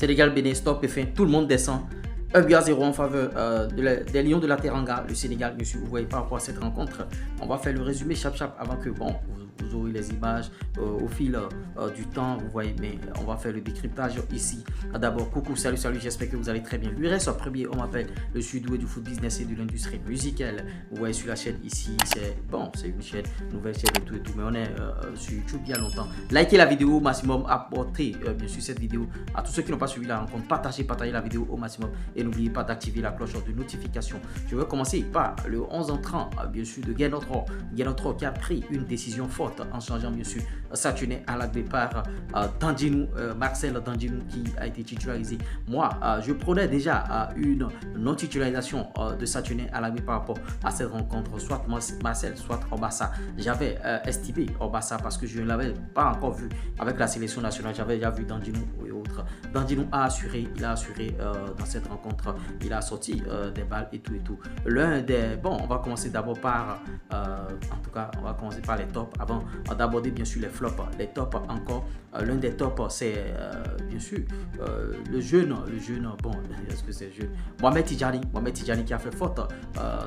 Sénégal-Bénin, stop et fin, tout le monde descend. 1-0 en faveur des Lions de la Teranga, le Sénégal, bien sûr, vous voyez par rapport à cette rencontre. On va faire le résumé chap avant que, bon, vous aurez les images au fil du temps, vous voyez, mais on va faire le décryptage ici. D'abord, coucou, salut, j'espère que vous allez très bien. Lui reste en premier, on m'appelle le sud-ouest du foot business et de l'industrie musicale. Vous voyez sur la chaîne ici, c'est bon, c'est une chaîne, nouvelle chaîne et tout, mais on est sur YouTube il y a longtemps. Likez la vidéo au maximum, apportez bien sûr cette vidéo à tous ceux qui n'ont pas suivi la rencontre, partagez la vidéo au maximum. Et n'oubliez pas d'activer la cloche de notification. Je vais commencer par le 11 entrant, bien sûr, de Guénotro qui a pris une décision forte en changeant, bien sûr, Saturnin à la départ Danjinou, Marcel Danjinou qui a été titularisé. Moi, je prenais déjà une non-titularisation de Saturnin à la par rapport à cette rencontre, soit Marcel, soit Obassa. J'avais estimé Obassa parce que je ne l'avais pas encore vu avec la sélection nationale. J'avais déjà vu Danjinou et autres. Danjinou a assuré, dans cette rencontre. Il a sorti des balles et tout. L'un des... Bon, on va commencer d'abord par... en tout cas, on va commencer par les tops avant d'aborder bien sûr les flops. Les tops encore. L'un des tops, c'est bien sûr le jeune, bon, est-ce que c'est jeune? Mohamed Tidjani qui a fait forte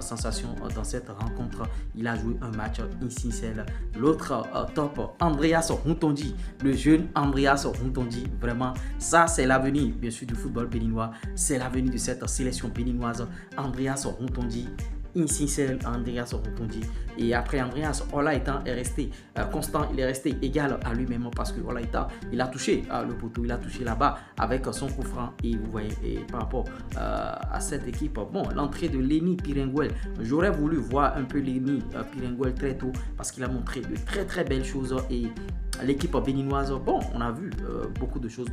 sensation dans cette rencontre. Il a joué un match insincère. L'autre top, Andreas Rontondi, le jeune Andreas Rontondi. Vraiment, ça c'est l'avenir bien sûr du football béninois. C'est l'avenir de cette sélection béninoise. Andreas Rontondi, insincère Andreas Rontondi. Et après Andreas, Olaïta est resté constant, il est resté égal à lui-même parce que Olaïta, il a touché le poteau, il a touché là-bas avec son coup franc. Et vous voyez, et par rapport à cette équipe, bon, l'entrée de Lenny Pirenguel, j'aurais voulu voir un peu Lenny Pirenguel très tôt parce qu'il a montré de très belles choses. Et l'équipe béninoise, bon, on a vu beaucoup de choses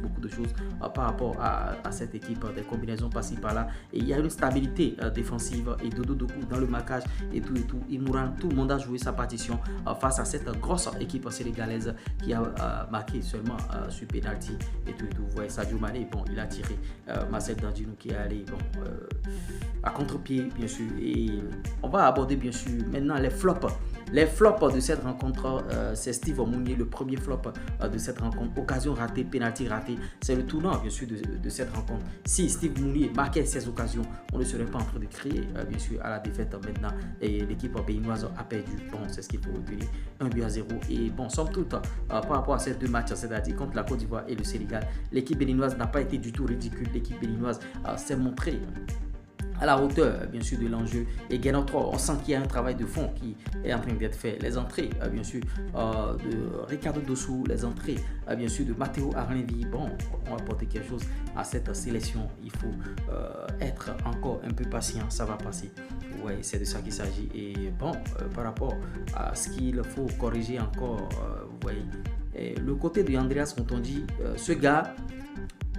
par rapport à cette équipe, des combinaisons passées par là. Et il y a une stabilité défensive et Dodo Doku dans le marquage et tout. Imouran, tout le monde a joué sa partition face à cette grosse équipe sénégalaise qui a marqué seulement sur penalty et tout. Vous voyez, Sadio Mané, bon, il a tiré Marcel Danjinou qui est allé bon, à contre-pied, bien sûr. Et on va aborder, bien sûr, maintenant les flops. Les flops de cette rencontre, c'est Steve Mounier, le premier flop de cette rencontre. Occasion ratée, penalty raté. C'est le tournant, bien sûr, de cette rencontre. Si Steve Mounier marquait ces occasions, on ne serait pas en train de crier, bien sûr, à la défaite maintenant. Et l'équipe béninoise a perdu. Bon, c'est ce qu'il faut retenir. 1-0. Et bon, somme toute, par rapport à ces deux matchs, c'est-à-dire contre la Côte d'Ivoire et le Sénégal, l'équipe béninoise n'a pas été du tout ridicule. L'équipe béninoise s'est montrée à la hauteur, bien sûr, de l'enjeu. Et Guénotro, on sent qu'il y a un travail de fond qui est en train d'être fait. Les entrées, bien sûr, de Ricardo Dossou, les entrées, bien sûr, de Matteo Arlenvi. Bon, on va apporter quelque chose à cette sélection. Il faut être encore un peu patient, ça va passer. Oui, c'est de ça qu'il s'agit. Et bon, par rapport à ce qu'il faut corriger encore, vous voyez, le côté de Andreas Rontondi, ce gars...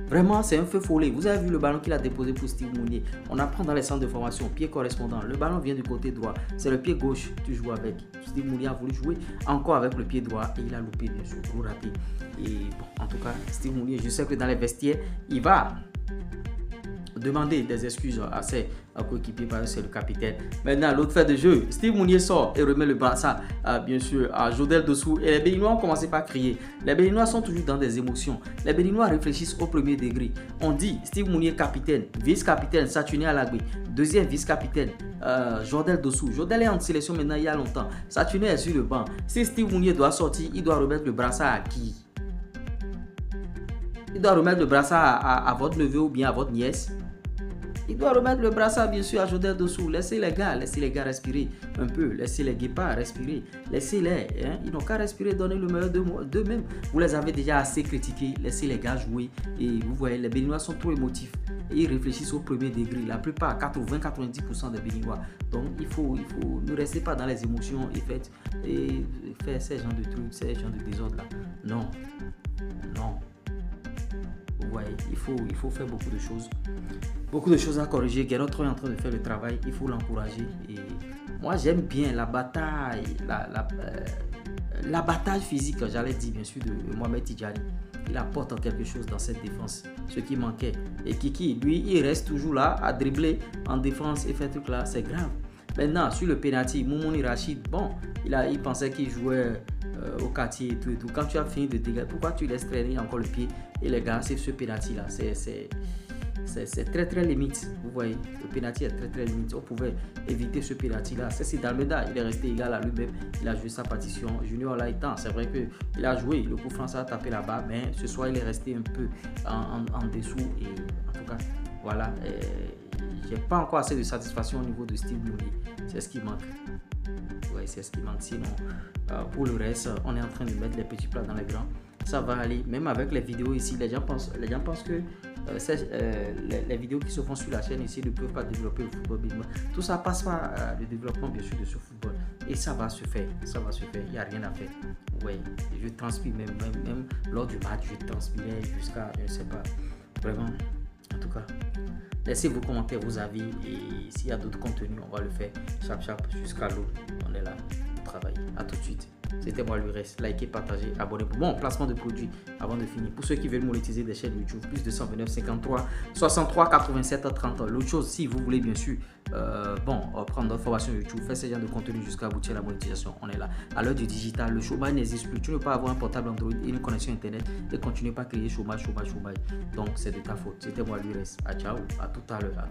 Vraiment, c'est un feu follet. Vous avez vu le ballon qu'il a déposé pour Steve Mounier. On apprend dans les centres de formation, pied correspondant. Le ballon vient du côté droit. C'est le pied gauche que tu joues avec. Steve Mounier a voulu jouer encore avec le pied droit et il a loupé, bien sûr, gros raté. Et bon, en tout cas, Steve Mounier, je sais que dans les vestiaires, il va demander des excuses à ses coéquipiers parce que c'est le capitaine. Maintenant, l'autre fait de jeu, Steve Mounier sort et remet le brassard, bien sûr, à Jodel Dossou. Et les Béninois ont commencé par crier. Les Béninois sont toujours dans des émotions. Les Béninois réfléchissent au premier degré. On dit Steve Mounier capitaine, vice-capitaine, Saturnin Alagbe, deuxième vice-capitaine, Jodel Dossou. Jodel est en sélection maintenant il y a longtemps. Saturnin est sur le banc. Si Steve Mounier doit sortir, il doit remettre le brassard à qui? Il doit remettre le brassard à votre neveu ou bien à votre nièce. Il doit remettre le brassard, bien sûr, à Jodel Dossou. Laissez les gars respirer un peu. Laissez les guépards respirer. Laissez-les. Hein? Ils n'ont qu'à respirer, donner le meilleur d'eux-mêmes. Vous les avez déjà assez critiqués. Laissez les gars jouer. Et vous voyez, les Béninois sont trop émotifs. Et ils réfléchissent au premier degré. La plupart, 80-90% des Béninois. Donc, il faut ne restez pas dans les émotions et faire ces genres de trucs, ces genres de désordre-là. Non. Ouais, il faut faire beaucoup de choses. Beaucoup de choses à corriger. Guénotro est en train de faire le travail. Il faut l'encourager. Et moi, j'aime bien la bataille, la bataille physique, j'allais dire, bien sûr, de Mohamed Tidjani. Il apporte quelque chose dans cette défense, ce qui manquait. Et Kiki, lui, il reste toujours là à dribbler en défense et faire truc là. C'est grave. Maintenant, sur le penalty, Moumouni Rachid, bon, il pensait qu'il jouait au quartier et tout et tout. Quand tu as fini de dégager, pourquoi tu laisses traîner encore le pied? Et les gars, c'est ce penalty là, c'est très très limite. Vous voyez, le penalty est très très limite. On pouvait éviter ce penalty là. C'est Dalmeda, il est resté égal à lui-même. Il a joué sa partition. Junior là étant, c'est vrai qu'il a joué. Le coup français a tapé là-bas, mais ce soir il est resté un peu en dessous. Et en tout cas, voilà. J'ai pas encore assez de satisfaction au niveau de Steve Looney. C'est ce qui manque. Ouais, c'est ce qui manque. Sinon, pour le reste, on est en train de mettre les petits plats dans les grands. Ça va aller. Même avec les vidéos ici, les gens pensent que les vidéos qui se font sur la chaîne ici ne peuvent pas développer le football. Tout ça passe par le développement bien sûr de ce football. Et ça va se faire. Ça va se faire. Il n'y a rien à faire. Ouais, je transpire même lors du match, je transpirais jusqu'à, je ne sais pas. Vraiment, en tout cas. Laissez vos commentaires, vos avis, et s'il y a d'autres contenus, on va le faire. Chap jusqu'à l'eau. On est là pour travailler. À tout de suite. C'était moi Lures. Likez, partagez, abonnez-vous. Bon, placement de produits avant de finir. Pour ceux qui veulent monétiser des chaînes YouTube, plus de 129 53 63 87 30. L'autre chose, si vous voulez bien sûr prendre notre formation YouTube, faire ce genre de contenu jusqu'à aboutir à la monétisation, on est là. À l'heure du digital, le chômage n'existe plus. Tu ne peux pas avoir un portable Android et une connexion Internet et continuer pas à créer chômage. Donc c'est de ta faute. C'était moi Lures. Ciao, à tout à l'heure.